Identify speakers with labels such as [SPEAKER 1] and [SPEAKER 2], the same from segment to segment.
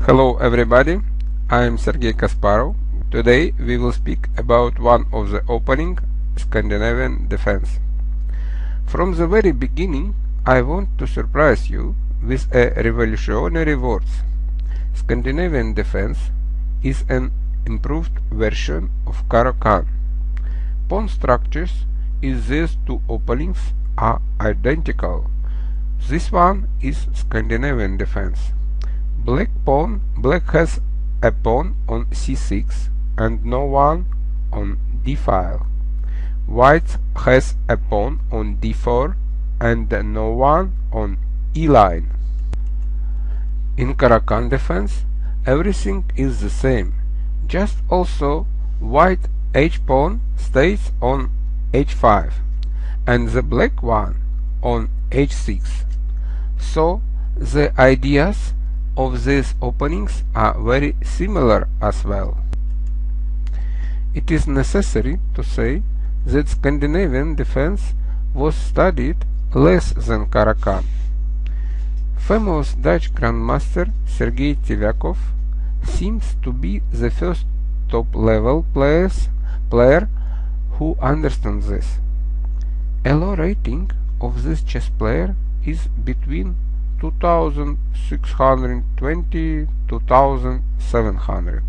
[SPEAKER 1] Hello everybody, I am Sergey Kasparov. Today we will speak about one of the opening Scandinavian defense. From the very beginning I want to surprise you with a revolutionary words. Scandinavian defense is an improved version of Caro-Kann. Pawn structures in these two openings are identical. This one is Scandinavian defense. Black has a pawn on c6 and no one on d file. White has a pawn on d4 and no one on e line. In Caro-Kann defense everything is the same, just also white h-pawn stays on h5 and the black one on h6. So the ideas of these openings are very similar as well. It is necessary to say that Scandinavian defense was studied less than Caro-Kann. Famous Dutch grandmaster Sergei Tivyakov seems to be the first top-level player who understands this. A low rating of this chess player is between 2620 to 2700.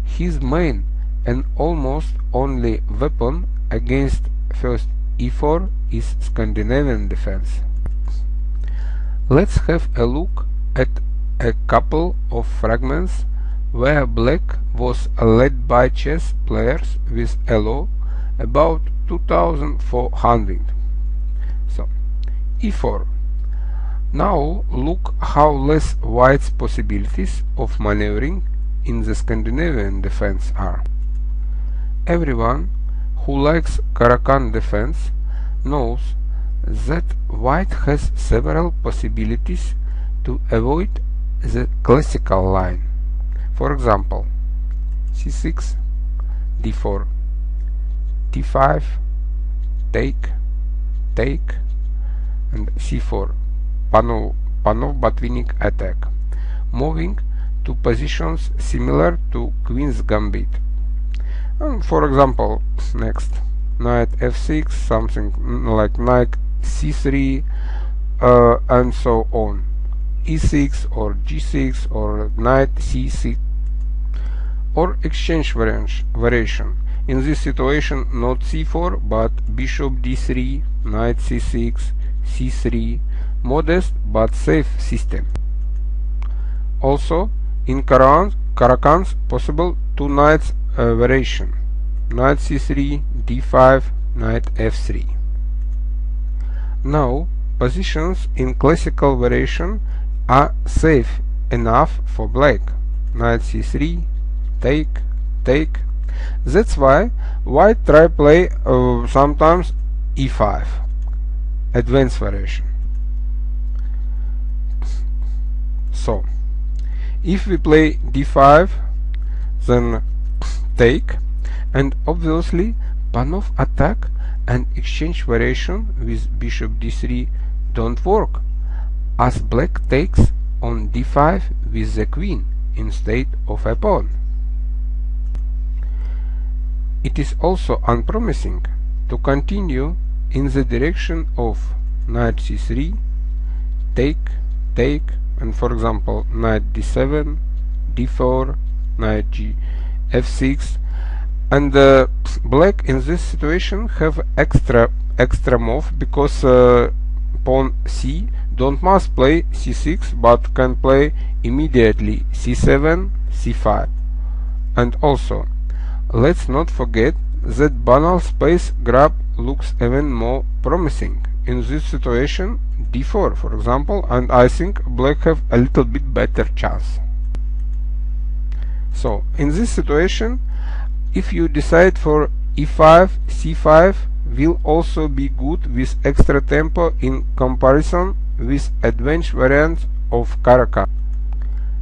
[SPEAKER 1] His main and almost only weapon against first e4 is Scandinavian defense. Let's have a look at a couple of fragments where black was led by chess players with elo about 2400. So, e4. Now look how less white's possibilities of maneuvering in the Scandinavian defense are. Everyone who likes Caro-Kann defense knows that white has several possibilities to avoid the classical line. For example, c6, d4, d5, take, and c4. Panov Botvinnik attack, moving to positions similar to Queen's Gambit. For example, next, knight f6, something like knight c3, and so on, e6 or g6 or knight c6, or exchange variation. In this situation, not c4 but bishop d3, knight c6, c3, modest but safe system. Also, in Caro-Kann's possible two knights variation, knight c3, d5, knight f3. Now, positions in classical variation are safe enough for black, knight c3, take. That's why white try play sometimes e5, advanced variation. So, if we play d5, then take, and obviously Panov attack and exchange variation with bishop d3 don't work, as black takes on d5 with the queen instead of a pawn. It is also unpromising to continue in the direction of knight c3, take, and for example knight d7, d4, knight f6, and black in this situation have extra move because pawn c don't must play c6 but can play immediately c7, c5. And also, let's not forget that banal space grab looks even more promising. In this situation, d4 for example, and I think black have a little bit better chance. So in this situation, if you decide for e5, c5 will also be good with extra tempo in comparison with advanced variants of Caro-Kann.